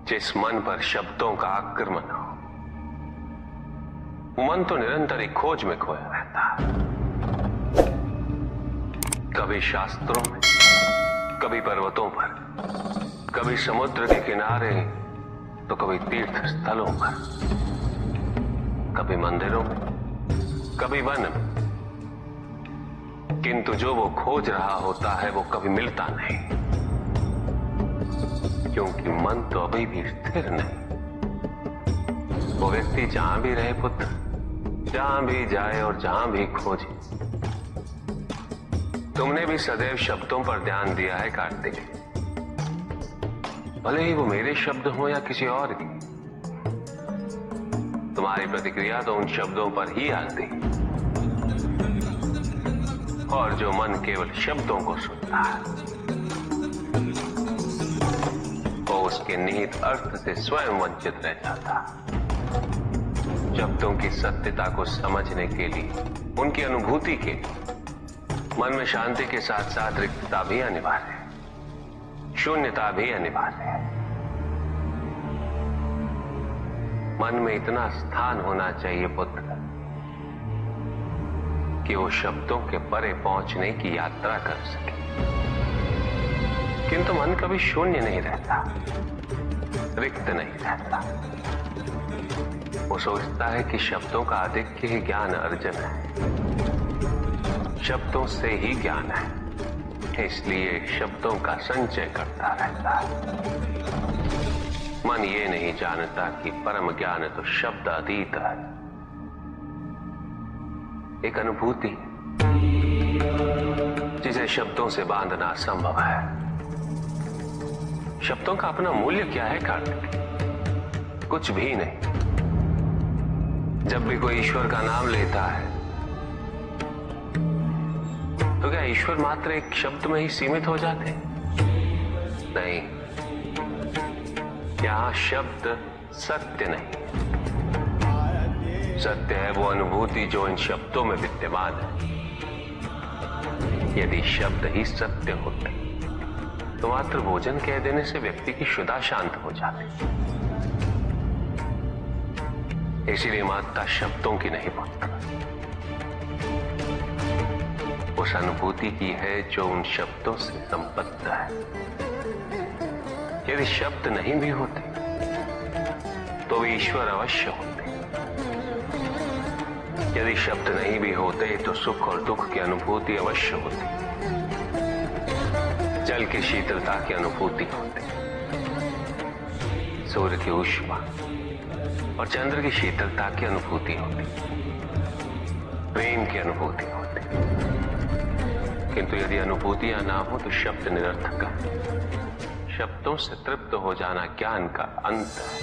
जिस मन पर शब्दों का आक्रमण हो, वो मन तो निरंतर ही खोज में खोया रहता है। कभी शास्त्रों में, कभी पर्वतों पर, कभी समुद्र के किनारे, तो कभी तीर्थ स्थलों पर, कभी मंदिरों में, कभी वन में। किंतु जो वो खोज रहा होता है वो कभी मिलता नहीं, क्योंकि मन तो अभी भी स्थिर नहीं। वो व्यक्ति जहां भी रहे पुत्र, जहां भी जाए और जहां भी खोजे। तुमने भी सदैव शब्दों पर ध्यान दिया है कार्तिक, भले ही वो मेरे शब्द हो या किसी और की। तुम्हारी प्रतिक्रिया तो उन शब्दों पर ही आती, और जो मन केवल शब्दों को सुनता है, वो उसके निहित अर्थ से स्वयं वंचित रह जाता। शब्दों की सत्यता को समझने के लिए, उनकी अनुभूति के लिए, मन में शांति के साथ साथ रिक्तता भी अनिवार्य है, शून्यता भी अनिवार्य है। मन में इतना स्थान होना चाहिए पुत्र कि वो शब्दों के परे पहुंचने की यात्रा कर सके। किंतु मन कभी शून्य नहीं रहता, रिक्त नहीं रहता। वो सोचता है कि शब्दों का आधिक्य ही ज्ञान अर्जन है, शब्दों से ही ज्ञान है, इसलिए शब्दों का संचय करता रहता है। मन ये नहीं जानता कि परम ज्ञान तो शब्द अतीत है, एक अनुभूति जिसे शब्दों से बांधना असंभव है। शब्दों का अपना मूल्य क्या है कार्तिक? कुछ भी नहीं। जब भी कोई ईश्वर का नाम लेता है तो क्या ईश्वर मात्र एक शब्द में ही सीमित हो जाते? नहीं, यहां शब्द सत्य नहीं, सत्य है वो अनुभूति जो इन शब्दों में विद्यमान है। यदि शब्द ही सत्य होते तो मात्र भोजन कह देने से व्यक्ति की क्षुधा शांत हो जाती। इसीलिए महत्ता शब्दों की नहीं पुत्र, उस अनुभूति की है जो उन शब्दों से संबद्ध है। यदि शब्द नहीं भी होते तो वे ईश्वर अवश्य होते। यदि शब्द नहीं भी होते तो सुख और दुख की अनुभूति अवश्य होती, जल की शीतलता की अनुभूति होती, सूर्य की ऊष्मा और चंद्र की शीतलता की अनुभूति होती, प्रेम की अनुभूति होती। किंतु यदि अनुभूतियां ना हो तो शब्द निरर्थक है। शब्दों से तृप्त हो जाना ज्ञान का अंत है,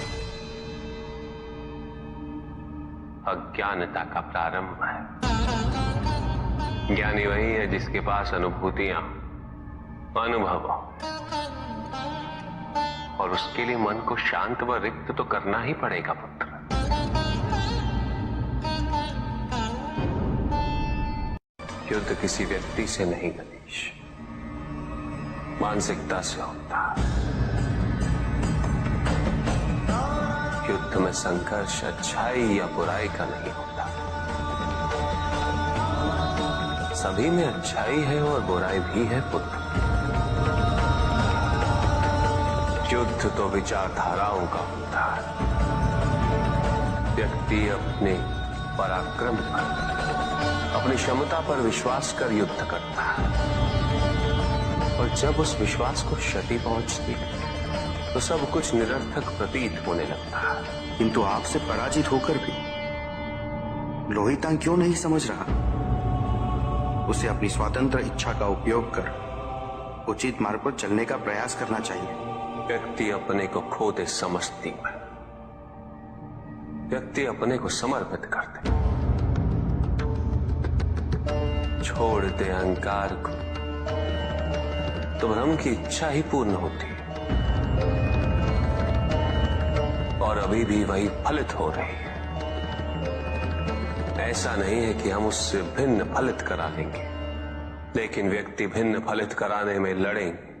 अज्ञानता का प्रारंभ है। ज्ञानी वही है जिसके पास अनुभूतियां, अनुभव, और उसके लिए मन को शांत व रिक्त तो करना ही पड़ेगा पुत्र। युद्ध किसी व्यक्ति से नहीं गणेश, मानसिकता से होता। युद्ध में संघर्ष अच्छाई या बुराई का नहीं होता, सभी में अच्छाई है और बुराई भी है पुत्र। युद्ध तो विचारधाराओं का होता है। व्यक्ति अपने पराक्रम पर, अपनी क्षमता पर विश्वास कर युद्ध करता है, और जब उस विश्वास को क्षति पहुंचती है तो सब कुछ निरर्थक प्रतीत होने लगता है। किंतु आपसे पराजित होकर भी लोहितांग क्यों नहीं समझ रहा? उसे अपनी स्वतंत्र इच्छा का उपयोग कर उचित मार्ग पर चलने का प्रयास करना चाहिए। व्यक्ति अपने को खो दे समझती है, व्यक्ति अपने को समर्पित कर दे, छोड़ दे अहंकार को, तो ब्रह्म की इच्छा ही पूर्ण होती है, और अभी भी वही फलित हो रही है। ऐसा नहीं है कि हम उससे भिन्न फलित करा लेंगे, लेकिन व्यक्ति भिन्न फलित कराने में लड़ेंगे,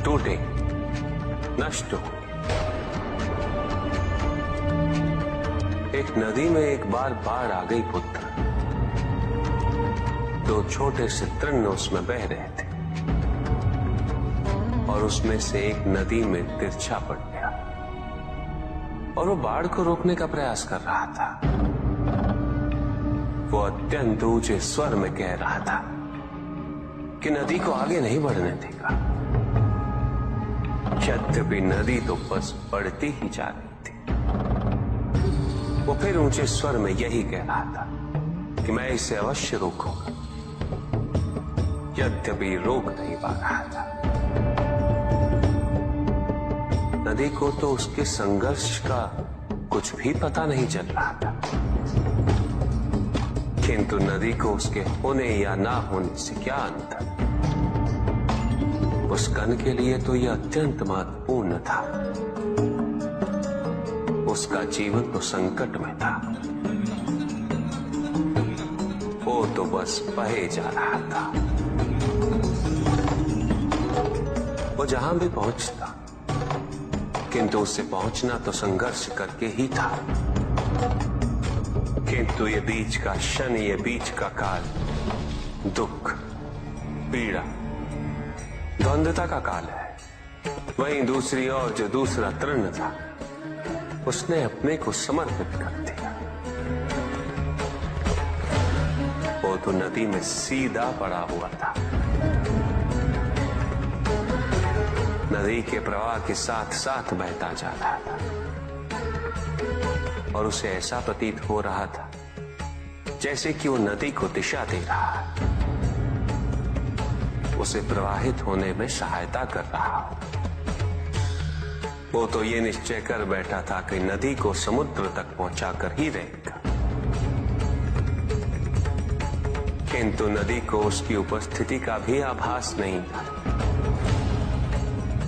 टूटेंगे, नष्ट हो। एक नदी में एक बार बाढ़ आ गई पुत्र। 2 छोटे से तृण उसमें बह रहे थे और उसमें से एक नदी में तिरछा पड़ गया और वो बाढ़ को रोकने का प्रयास कर रहा था। वो अत्यंत ऊंचे स्वर में कह रहा था कि नदी को आगे नहीं बढ़ने देगा। यद्यपि नदी तो बस बढ़ती ही जा रही थी। वो फिर ऊंचे स्वर में यही कह रहा था कि मैं इसे अवश्य रोकूंगा, यद्यपि रोक नहीं पा रहा था। नदी को तो उसके संघर्ष का कुछ भी पता नहीं चल रहा था, किंतु नदी को उसके होने या ना होने से क्या अंतर। उस कण के लिए तो यह अत्यंत महत्वपूर्ण था। उसका जीवन तो संकट में था। वो तो बस बहे जा रहा था। वो जहां भी पहुंचता, किंतु उससे पहुंचना तो संघर्ष करके ही था। किंतु ये बीच का क्षण, ये बीच का काल दुख, पीड़ा, द्वंद्वता का काल है। वहीं दूसरी ओर जो दूसरा तृण था, उसने अपने को समर्पित कर दिया। वो तो नदी में सीधा पड़ा हुआ था। नदी के प्रवाह के साथ साथ बहता जा रहा था और उसे ऐसा प्रतीत हो रहा था जैसे कि वो नदी को दिशा दे रहा है, उसे प्रवाहित होने में सहायता कर रहा हो। वो तो ये निश्चय कर बैठा था कि नदी को समुद्र तक पहुंचाकर ही रहेगा, किंतु नदी को उसकी उपस्थिति का भी आभास नहीं था।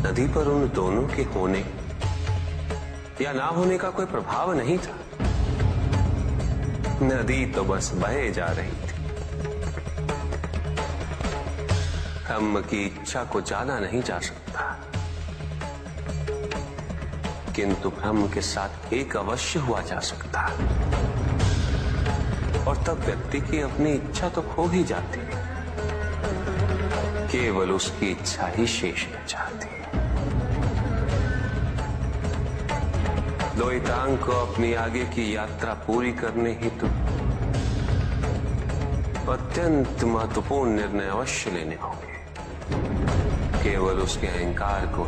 नदी पर उन दोनों के होने या ना होने का कोई प्रभाव नहीं था। नदी तो बस बहे जा रही थी। ब्रह्म की इच्छा को जाना नहीं जा सकता, किंतु ब्रह्म के साथ एक अवश्य हुआ जा सकता, और तब व्यक्ति की अपनी इच्छा तो खो ही जाती है। केवल उसकी इच्छा ही शेष रह जाती है। द्वैतांग को अपनी आगे की यात्रा पूरी करने हेतु अत्यंत महत्वपूर्ण निर्णय अवश्य लेने होंगे। केवल उसके अहंकार को,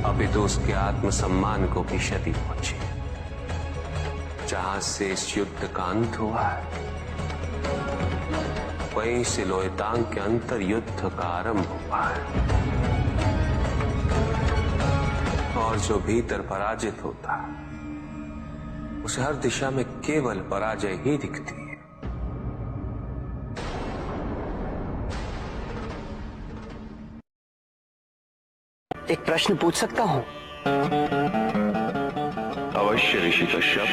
अपितु उसके आत्मसम्मान को भी क्षति पहुंची। जहां से इस युद्ध का अंत हुआ है, वहीं से लोहितांग के अंतर युद्ध का आरंभ हुआ है। और जो भीतर पराजित होता, उसे हर दिशा में केवल पराजय ही दिखती है। एक प्रश्न पूछ सकता हूं? अवश्य ऋषि कश्यप।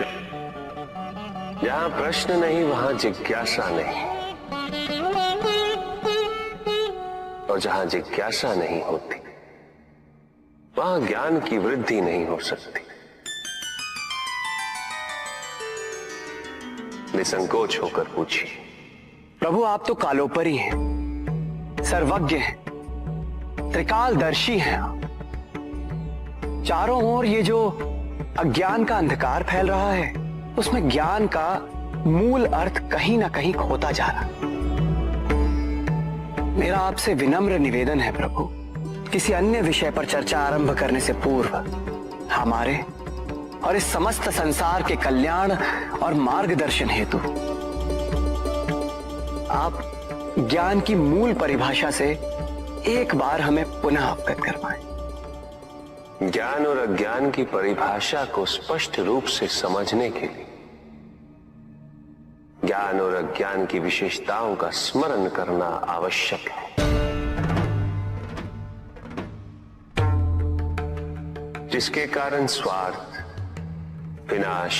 जहां प्रश्न नहीं वहां जिज्ञासा नहीं, और जहां जिज्ञासा नहीं होती वहां ज्ञान की वृद्धि नहीं हो सकती। निसंकोच होकर पूछिए। प्रभु, आप तो कालोपरी हैं, सर्वज्ञ हैं, त्रिकालदर्शी हैं। चारों ओर ये जो अज्ञान का अंधकार फैल रहा है, उसमें ज्ञान का मूल अर्थ कहीं ना कहीं खोता जा रहा। मेरा आपसे विनम्र निवेदन है प्रभु, किसी अन्य विषय पर चर्चा आरंभ करने से पूर्व हमारे और इस समस्त संसार के कल्याण और मार्गदर्शन हेतु आप ज्ञान की मूल परिभाषा से एक बार हमें पुनः अवगत करवाएं। ज्ञान और अज्ञान की परिभाषा को स्पष्ट रूप से समझने के लिए ज्ञान और अज्ञान की विशेषताओं का स्मरण करना आवश्यक है। जिसके कारण स्वार्थ, विनाश,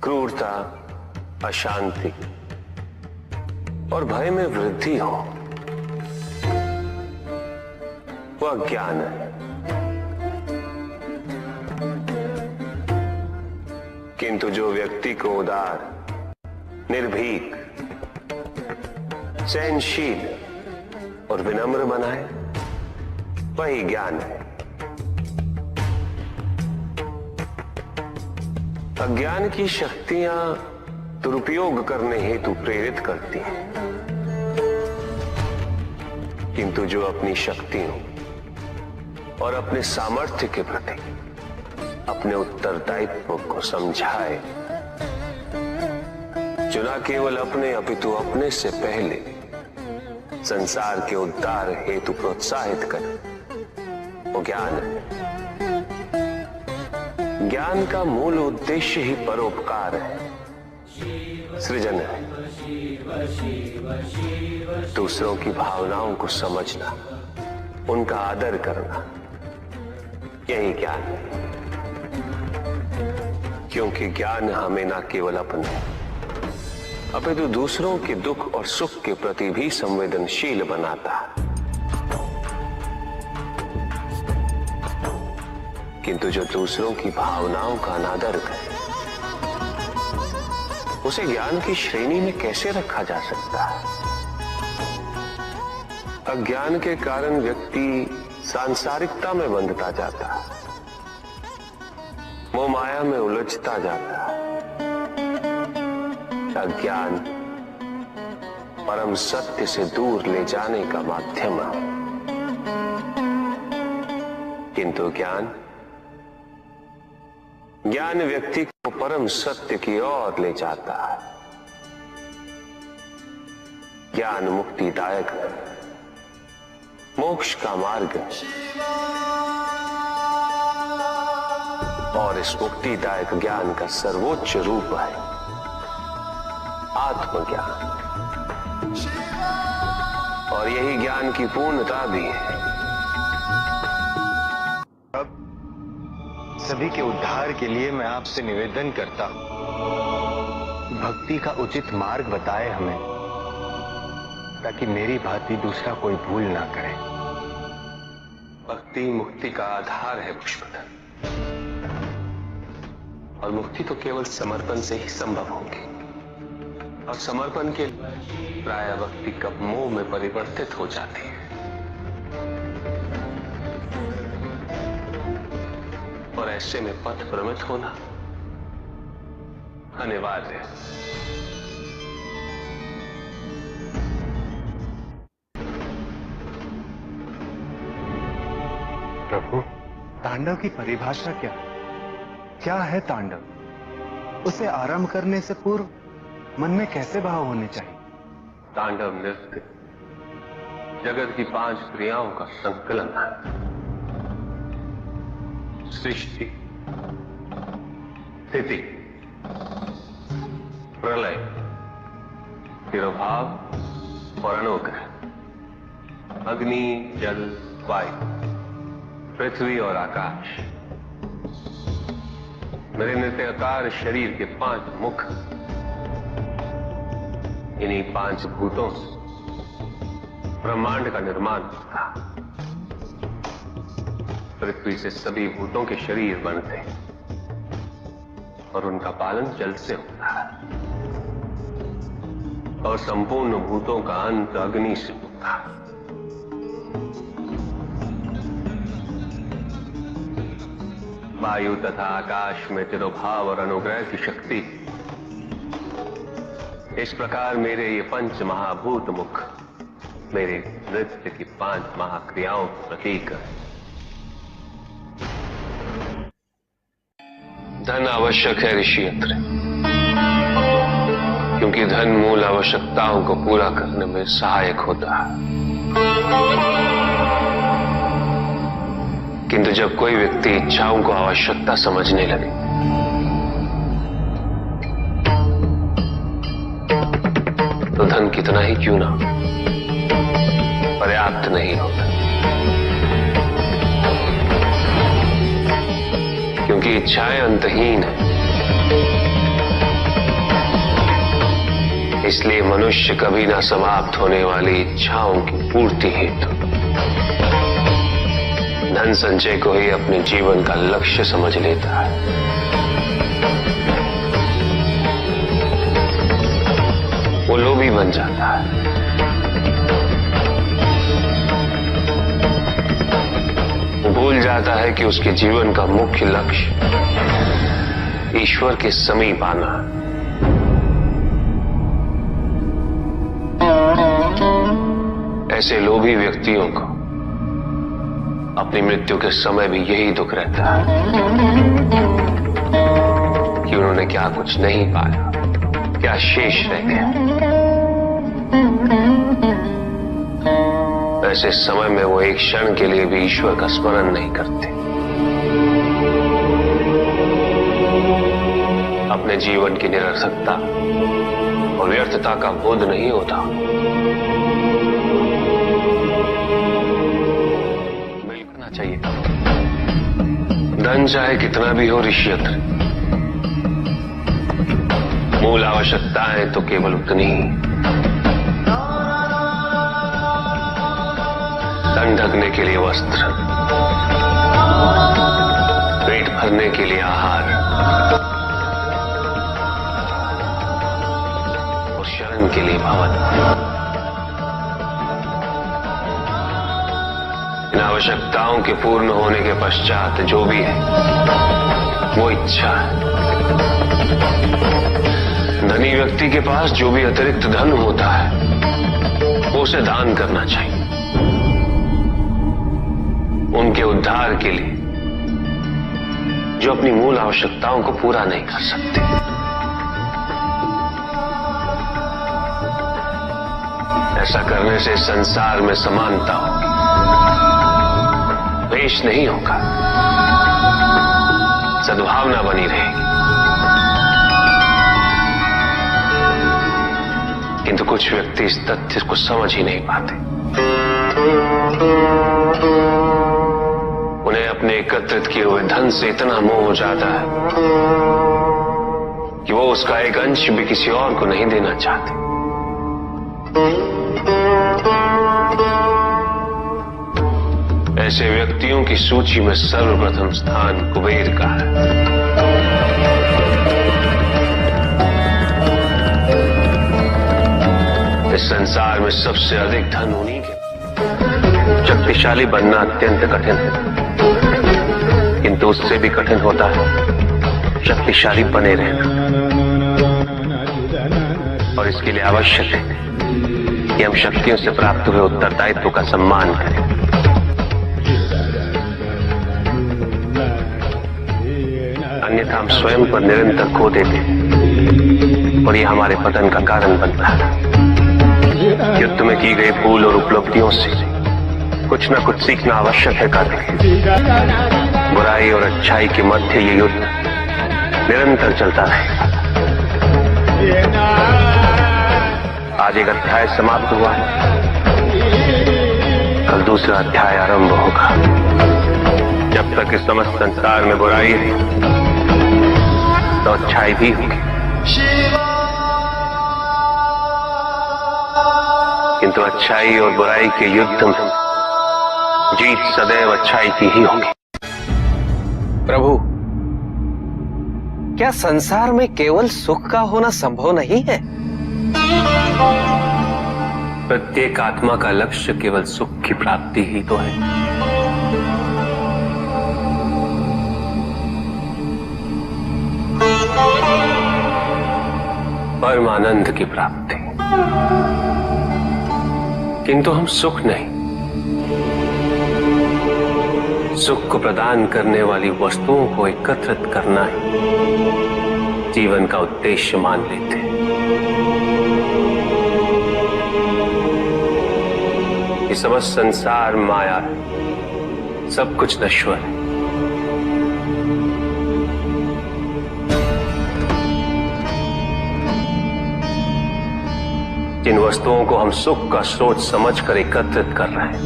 क्रूरता, अशांति और भय में वृद्धि हो। वो अज्ञान है। किंतु जो व्यक्ति को उदार, निर्भीक, सहनशील और विनम्र बनाए, वही ज्ञान है। अज्ञान की शक्तियां दुरुपयोग करने हेतु प्रेरित करती हैं, किंतु जो अपनी शक्तियों और अपने सामर्थ्य के प्रति अपने उत्तरदायित्व को समझाए, जो न केवल अपने अपितु अपने से पहले संसार के उद्धार हेतु प्रोत्साहित करे, वो ज्ञान है। ज्ञान का मूल उद्देश्य ही परोपकार है, सृजन है। दूसरों की भावनाओं को समझना, उनका आदर करना, यही ज्ञान है। क्योंकि ज्ञान हमें न केवल अपने अपितु दूसरों के दुख और सुख के प्रति भी संवेदनशील बनाता है। किंतु जो दूसरों की भावनाओं का अनादर करे, उसे ज्ञान की श्रेणी में कैसे रखा जा सकता है? अज्ञान के कारण व्यक्ति सांसारिकता में बंधता जाता है, मोह माया में उलझता जाता है। अज्ञान परम सत्य से दूर ले जाने का माध्यम है, किंतु ज्ञान व्यक्ति को परम सत्य की ओर ले जाता है। ज्ञान मुक्तिदायक है, मोक्ष का मार्ग है, और इस मुक्तिदायक ज्ञान का सर्वोच्च रूप है आत्मज्ञान, और यही ज्ञान की पूर्णता भी है। सभी के उद्धार के लिए मैं आपसे निवेदन करता हूं, भक्ति का उचित मार्ग बताए हमें, ताकि मेरी भांति दूसरा कोई भूल ना करे। भक्ति मुक्ति का आधार है पुष्पधन, और मुक्ति तो केवल समर्पण से ही संभव होगी। और समर्पण के प्राय भक्ति कब मोह में परिवर्तित हो जाती है। और ऐसे में पथ भ्रमित होना अनिवार्य है। प्रभु, तांडव की परिभाषा क्या है? क्या है तांडव? उसे आरंभ करने से पूर्व मन में कैसे भाव होने चाहिए? तांडव नृत्य जगत की 5 क्रियाओं का संकलन है। सृष्टि, स्थिति, प्रलय, तिरोभाव और अनुग्रह, अग्नि, जल, वायु, पृथ्वी और आकाश। मेरे नृत्याकार शरीर के 5 मुख, इन्हीं 5 भूतों से ब्रह्मांड का निर्माण होता है। पृथ्वी से सभी भूतों के शरीर बनते हैं, और उनका पालन जल से होता है, और संपूर्ण भूतों का अंत अग्नि से होता है। वायु तथा आकाश में तिरोभाव और अनुग्रह की शक्ति। इस प्रकार मेरे ये 5 महाभूत मुख मेरे नृत्य की 5 महाक्रियाओं का प्रतीक है। धन आवश्यक है ऋषियंत्र, क्योंकि धन मूल आवश्यकताओं को पूरा करने में सहायक होता है। किंतु जब कोई व्यक्ति इच्छाओं को आवश्यकता समझने लगे, तो धन कितना ही क्यों ना पर्याप्त नहीं होता, क्योंकि इच्छाएं अंतहीन है। इसलिए मनुष्य कभी ना समाप्त होने वाली इच्छाओं की पूर्ति हेतु धन संचय को ही अपने जीवन का लक्ष्य समझ लेता है, वो लोभी बन जाता है। वो भूल जाता है कि उसके जीवन का मुख्य लक्ष्य ईश्वर के समीप आना है। ऐसे लोभी व्यक्तियों को अपनी मृत्यु के समय भी यही दुख रहता है कि उन्होंने क्या कुछ नहीं पाया, क्या शेष रह गया। ऐसे समय में वो एक क्षण के लिए भी ईश्वर का स्मरण नहीं करते, अपने जीवन की निरर्थकता और व्यर्थता का बोध नहीं होता। बिल्कुल चाहिए, धन चाहे कितना भी हो ऋषियत्र, मूल आवश्यकताएं तो केवल उतनी ही। तन ढकने के लिए वस्त्र, पेट भरने के लिए आहार और शरण के लिए भवन। इन आवश्यकताओं के पूर्ण होने के पश्चात जो भी है वो इच्छा है। धनी व्यक्ति के पास जो भी अतिरिक्त धन होता है वो उसे दान करना चाहिए, उनके उद्धार के लिए जो अपनी मूल आवश्यकताओं को पूरा नहीं कर सकते। ऐसा करने से संसार में समानता होगी, द्वेष नहीं होगा, सद्भावना बनी रहेगी। किंतु कुछ व्यक्ति इस तथ्य को समझ ही नहीं पाते। उन्हें अपने एकत्रित किए हुए धन से इतना मोह हो जाता है कि वो उसका एक अंश भी किसी और को नहीं देना चाहते। ऐसे व्यक्तियों की सूची में सर्वप्रथम स्थान कुबेर का है। इस संसार में सबसे अधिक धन उन्हीं के। शक्तिशाली बनना अत्यंत कठिन है, किंतु उससे भी कठिन होता है शक्तिशाली बने रहना। और इसके लिए आवश्यक है कि हम शक्तियों से प्राप्त हुए उत्तरदायित्व का सम्मान करें। अन्यथा हम स्वयं पर निरंतर खो देते हैं और यह हमारे पतन का कारण बनता है। युद्ध में की गई भूल और उपलब्धियों से कुछ न कुछ सीखना आवश्यक है कार्तिक। बुराई और अच्छाई के मध्य ये युद्ध निरंतर चलता रहेगा। आज एक अध्याय समाप्त हुआ है, कल दूसरा अध्याय आरंभ होगा। जब तक इस समस्त संसार में बुराई है तो अच्छाई भी होगी, किंतु अच्छाई और बुराई के युद्ध में जीत सदैव अच्छाई की ही होगी। प्रभु, क्या संसार में केवल सुख का होना संभव नहीं है? प्रत्येक आत्मा का लक्ष्य केवल सुख की प्राप्ति ही तो है। परमानंद की प्राप्ति, किंतु हम सुख नहीं, सुख को प्रदान करने वाली वस्तुओं को एकत्रित करना ही जीवन का उद्देश्य मान लेते हैं। ये समस्त संसार माया है, सब कुछ नश्वर है। जिन वस्तुओं को हम सुख का सोच समझकर एकत्रित कर रहे हैं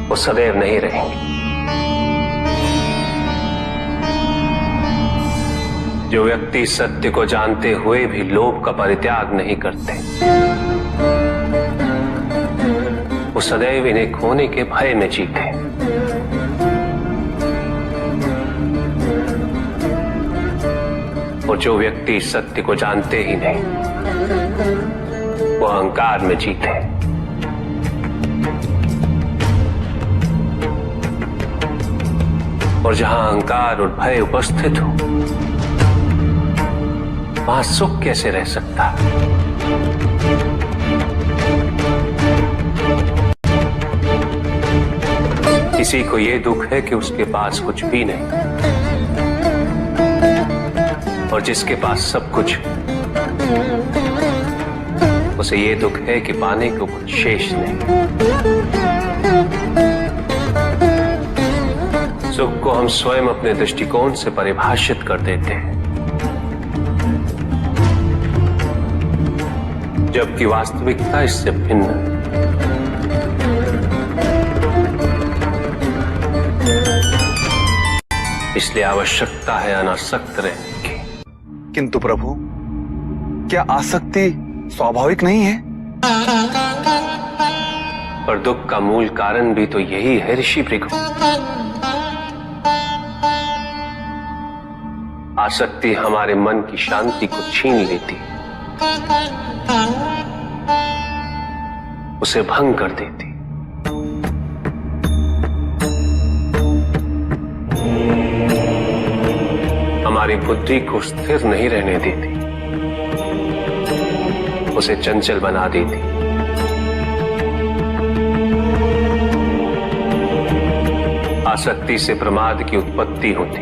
वो सदैव नहीं रहेंगे। जो व्यक्ति सत्य को जानते हुए भी लोभ का परित्याग नहीं करते वो सदैव इन्हें खोने के भय में जीते। और जो व्यक्ति सत्य को जानते ही नहीं, वो अहंकार में जीते। और जहां अहंकार और भय उपस्थित हो, वहां सुख कैसे रह सकता? किसी को यह दुख है कि उसके पास कुछ भी नहीं, और जिसके पास सब कुछ, उसे यह दुख है कि पाने को कुछ शेष नहीं। सुख को हम स्वयं अपने दृष्टिकोण से परिभाषित कर देते हैं, जबकि वास्तविकता इससे भिन्न है। इसलिए आवश्यकता है अनासक्त रहने की। किंतु प्रभु, क्या आसक्ति स्वाभाविक नहीं है? और दुख का मूल कारण भी तो यही है ऋषि भृगु। आसक्ति हमारे मन की शांति को छीन लेती, उसे भंग कर देती। हमारी बुद्धि को स्थिर नहीं रहने देती, उसे चंचल बना देती। आसक्ति से प्रमाद की उत्पत्ति होती,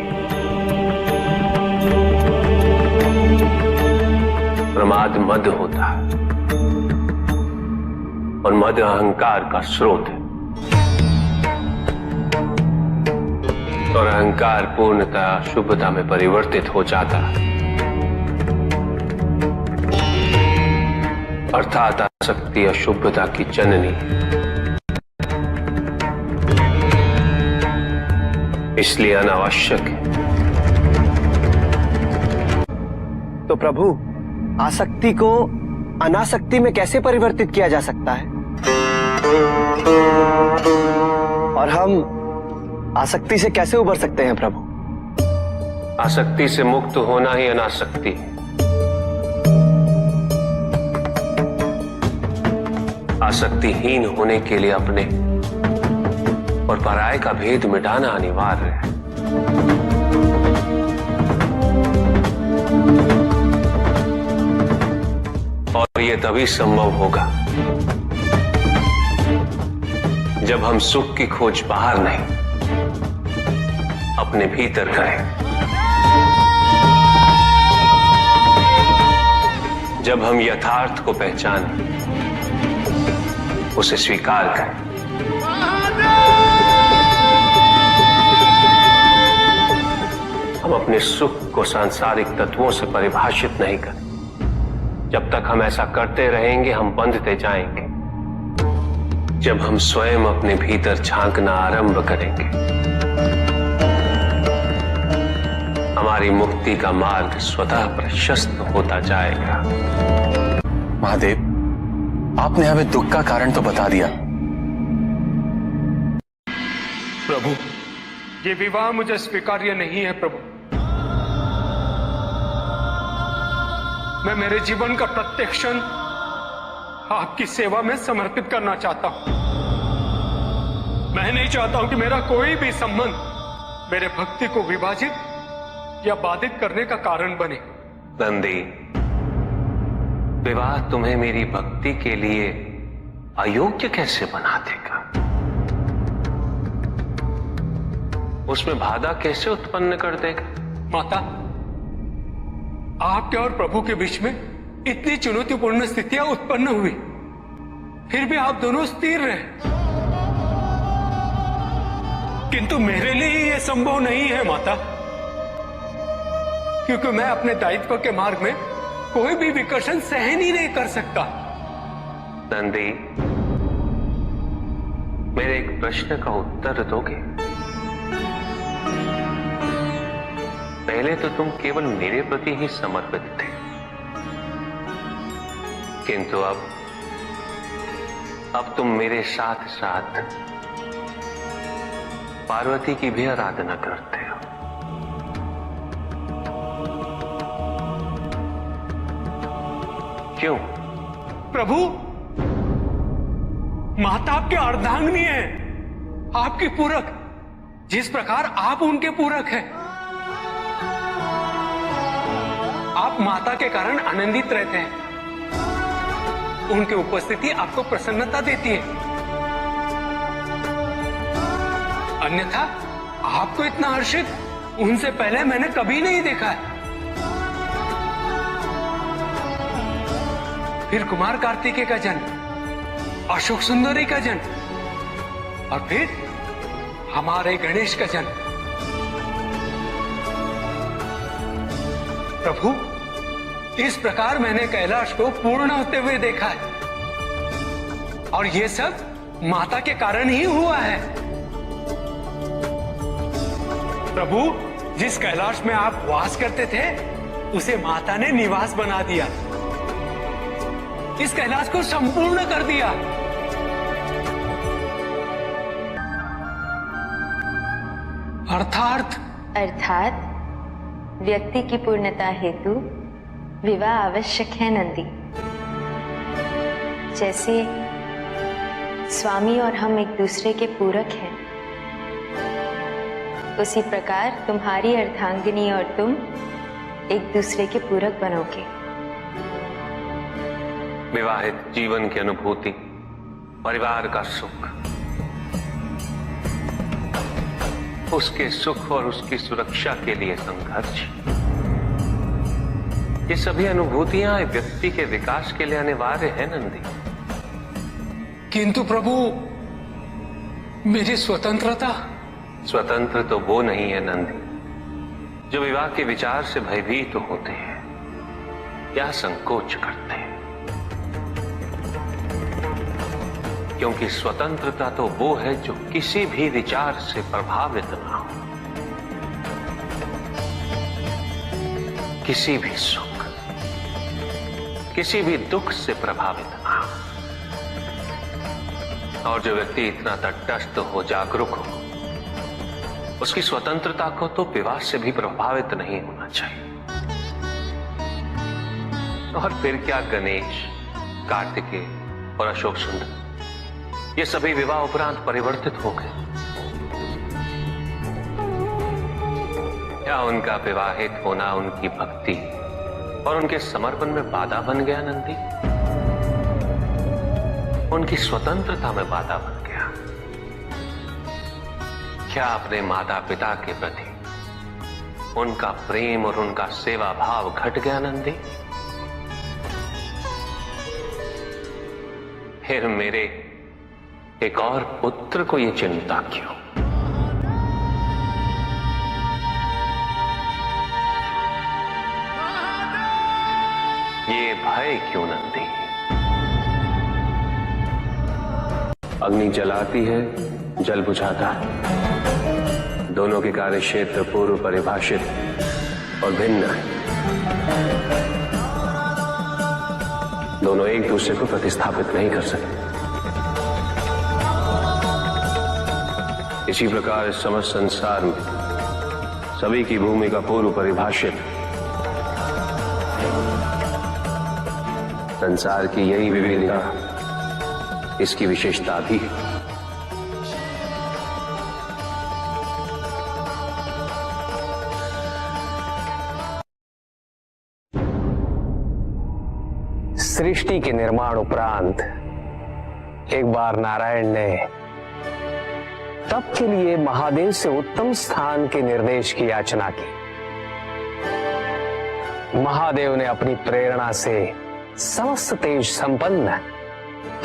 प्रमाद मद होता है, और मद अहंकार का स्रोत है। और अहंकार पूर्णतः शुभता में परिवर्तित हो जाता है, अर्थात आसक्ति अशुभता की जननी। इसलिए अनावश्यक है। तो प्रभु, आसक्ति को अनासक्ति में कैसे परिवर्तित किया जा सकता है? और हम आसक्ति से कैसे उबर सकते हैं प्रभु? आसक्ति से मुक्त होना ही अनासक्ति है। आसक्तिहीन होने के लिए अपने और पराये का भेद मिटाना अनिवार्य है। और यह तभी संभव होगा जब हम सुख की खोज बाहर नहीं, अपने भीतर करें। जब हम यथार्थ को पहचानें, उसे स्वीकार करें। हम अपने सुख को सांसारिक तत्वों से परिभाषित नहीं करें। जब तक हम ऐसा करते रहेंगे, हम बंधते जाएंगे। जब हम स्वयं अपने भीतर झांकना आरंभ करेंगे, हमारी मुक्ति का मार्ग स्वतः प्रशस्त होता जाएगा। महादेव, आपने हमें दुख का कारण तो बता दिया। प्रभु, ये विवाह मुझे स्वीकार्य नहीं है प्रभु। मैं मेरे जीवन का प्रत्येक क्षण आपकी सेवा में समर्पित करना चाहता हूं। मैं नहीं चाहता हूं कि मेरा कोई भी संबंध मेरे भक्ति को विभाजित या बाधित करने का कारण बने। नंदी, विवाह तुम्हें मेरी भक्ति के लिए अयोग्य कैसे बना देगा? उसमें बाधा कैसे उत्पन्न कर देगा? माता, आपके और प्रभु के बीच में इतनी चुनौतीपूर्ण स्थितियां उत्पन्न हुई, फिर भी आप दोनों स्थिर रहे। किंतु मेरे लिए यह संभव नहीं है माता, क्योंकि मैं अपने दायित्व के मार्ग में कोई भी विकर्षण सहन ही नहीं कर सकता। नंदी, मेरे एक प्रश्न का उत्तर दोगे? पहले तो तुम केवल मेरे प्रति ही समर्पित थे, किंतु अब तुम मेरे साथ साथ पार्वती की भी आराधना करते हो। क्यों? प्रभु, माता आपके अर्धांगिनी है, आपकी पूरक, जिस प्रकार आप उनके पूरक हैं। आप माता के कारण आनंदित रहते हैं, उनकी उपस्थिति आपको प्रसन्नता देती है। अन्यथा आपको इतना हर्षित उनसे पहले मैंने कभी नहीं देखा है। फिर कुमार कार्तिकेय का जन्म, अशोक सुंदरी का जन्म, और फिर हमारे गणेश का जन्म। प्रभु, इस प्रकार मैंने कैलाश को पूर्ण होते हुए देखा है, और ये सब माता के कारण ही हुआ है। प्रभु, जिस कैलाश में आप वास करते थे, उसे माता ने निवास बना दिया, इस कैलाश को संपूर्ण कर दिया। अर्थात व्यक्ति की पूर्णता हेतु विवाह आवश्यक है नंदी। जैसे स्वामी और हम एक दूसरे के पूरक हैं, उसी प्रकार तुम्हारी अर्धांगिनी और तुम एक दूसरे के पूरक बनोगे। विवाहित जीवन की अनुभूति, परिवार का सुख, उसके सुख और उसकी सुरक्षा के लिए संघर्ष, ये सभी अनुभूतियां व्यक्ति के विकास के लिए अनिवार्य है नंदी। किंतु प्रभु, मेरी स्वतंत्रता। स्वतंत्र तो वो नहीं है नंदी जो विवाह के विचार से भयभीत होते हैं या संकोच करते हैं, क्योंकि स्वतंत्रता तो वो है जो किसी भी विचार से प्रभावित ना हो, किसी भी सुख, किसी भी दुख से प्रभावित ना हो। और जो व्यक्ति इतना तटस्थ हो, जागरूक हो, उसकी स्वतंत्रता को तो विवाह से भी प्रभावित नहीं होना चाहिए। और फिर क्या गणेश, कार्तिकेय और अशोक सुंदर, ये सभी विवाह उपरांत परिवर्तित हो गए? क्या उनका विवाहित होना उनकी भक्ति और उनके समर्पण में बाधा बन गया नंदी? उनकी स्वतंत्रता में बाधा बन गया? क्या अपने माता पिता के प्रति उनका प्रेम और उनका सेवा भाव घट गया नंदी? फिर मेरे एक और पुत्र को ये चिंता क्यों? ये भय क्यों नंदी? अग्नि जलाती है, जल बुझाता है, दोनों के कार्य क्षेत्र पूर्व परिभाषित और भिन्न है। दोनों एक दूसरे को प्रतिस्थापित नहीं कर सकते। इसी प्रकार इस समस्त संसार में सभी की भूमिका पूर्व परिभाषित। संसार की यही विविधता इसकी विशेषता भी है। सृष्टि के निर्माण उपरांत एक बार नारायण ने तप के लिए महादेव से उत्तम स्थान के निर्देश की याचना की। महादेव ने अपनी प्रेरणा से समस्त तेज संपन्न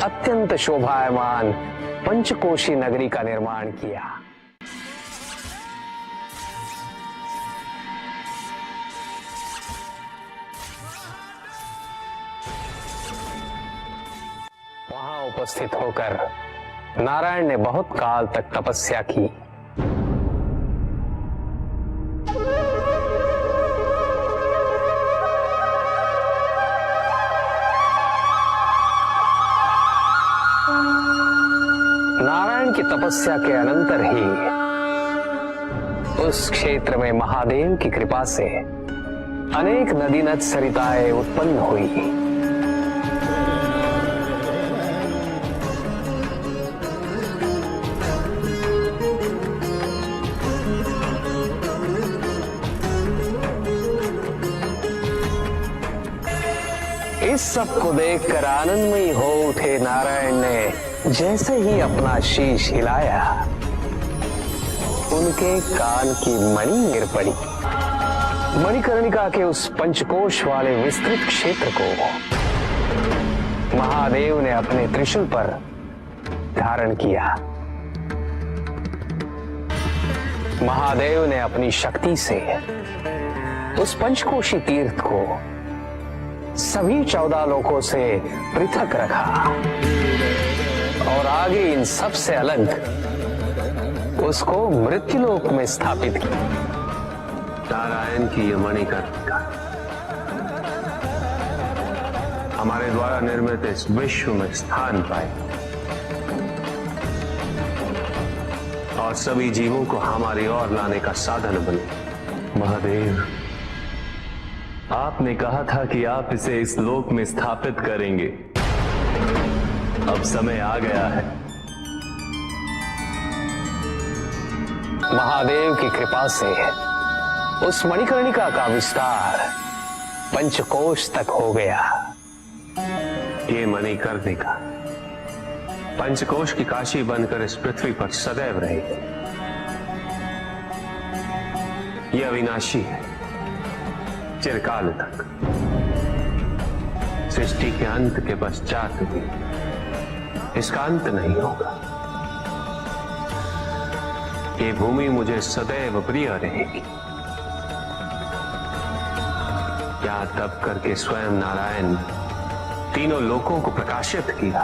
अत्यंत शोभायमान पंचकोशी नगरी का निर्माण किया। वहां उपस्थित होकर नारायण ने बहुत काल तक तपस्या की। नारायण की तपस्या के अनंतर ही उस क्षेत्र में महादेव की कृपा से अनेक नदी नद सरिताएं उत्पन्न हुई। इस सब को देखकर आनंदमयी हो उठे नारायण ने जैसे ही अपना शीश हिलाया, उनके कान की मणि गिर पड़ी। मणिकर्णिका के उस पंचकोश वाले विस्तृत क्षेत्र को महादेव ने अपने त्रिशूल पर धारण किया। महादेव ने अपनी शक्ति से उस पंचकोशी तीर्थ को सभी 14 लोकों से पृथक रखा और आगे इन सब से अलग उसको मृत्युलोक में स्थापित किया। नारायण की ये मणिकर्णिका हमारे द्वारा निर्मित इस विश्व में स्थान पाए और सभी जीवों को हमारी ओर लाने का साधन बने। महादेव, आपने कहा था कि आप इसे इस लोक में स्थापित करेंगे। अब समय आ गया है। महादेव की कृपा से उस मणिकर्णिका का विस्तार पंचकोश तक हो गया। ये मणिकर्णिका पंचकोश की काशी बनकर इस पृथ्वी पर सदैव रहेगी। यह अविनाशी है, चिरकाल तक। सृष्टि के अंत के पश्चात भी इसका अंत नहीं होगा। ये भूमि मुझे सदैव प्रिय रहेगी। यहां तप करके स्वयं नारायण तीनों लोकों को प्रकाशित किया,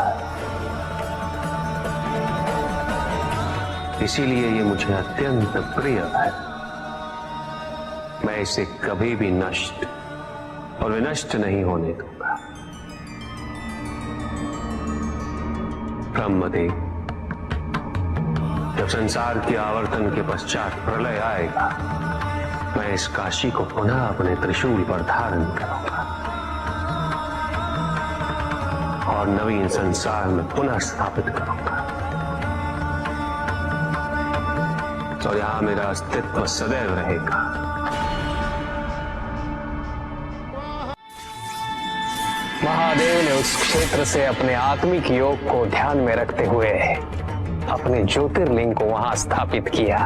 इसीलिए ये मुझे अत्यंत प्रिय है। मैं इसे कभी भी नष्ट और विनष्ट नहीं होने दूंगा। ब्रह्मदेव, जब संसार के आवर्तन के पश्चात प्रलय आएगा, मैं इस काशी को पुनः अपने त्रिशूल पर धारण करूंगा और नवीन संसार में पुनः स्थापित करूंगा और यहां मेरा अस्तित्व सदैव रहेगा। महादेव ने उस क्षेत्र से अपने आत्मिक योग को ध्यान में रखते हुए अपने ज्योतिर्लिंग को वहां स्थापित किया,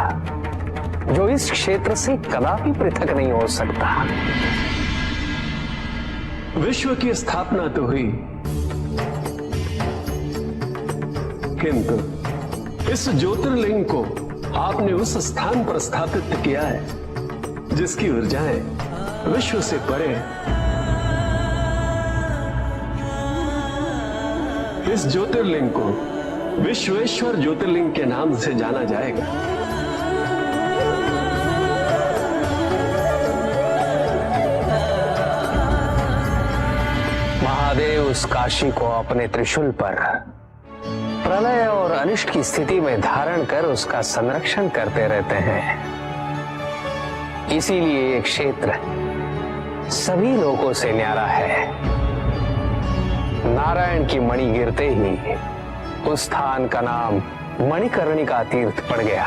जो इस क्षेत्र से कदापि पृथक नहीं हो सकता। विश्व की स्थापना तो हुई, किंतु इस ज्योतिर्लिंग को आपने उस स्थान पर स्थापित किया है जिसकी ऊर्जाएं विश्व से परे। इस ज्योतिर्लिंग को विश्वेश्वर ज्योतिर्लिंग के नाम से जाना जाएगा। महादेव उस काशी को अपने त्रिशूल पर प्रलय और अनिष्ट की स्थिति में धारण कर उसका संरक्षण करते रहते हैं। इसीलिए ये क्षेत्र सभी लोगों से न्यारा है। नारायण की मणि गिरते ही उस स्थान का नाम मणिकर्णिका तीर्थ पड़ गया।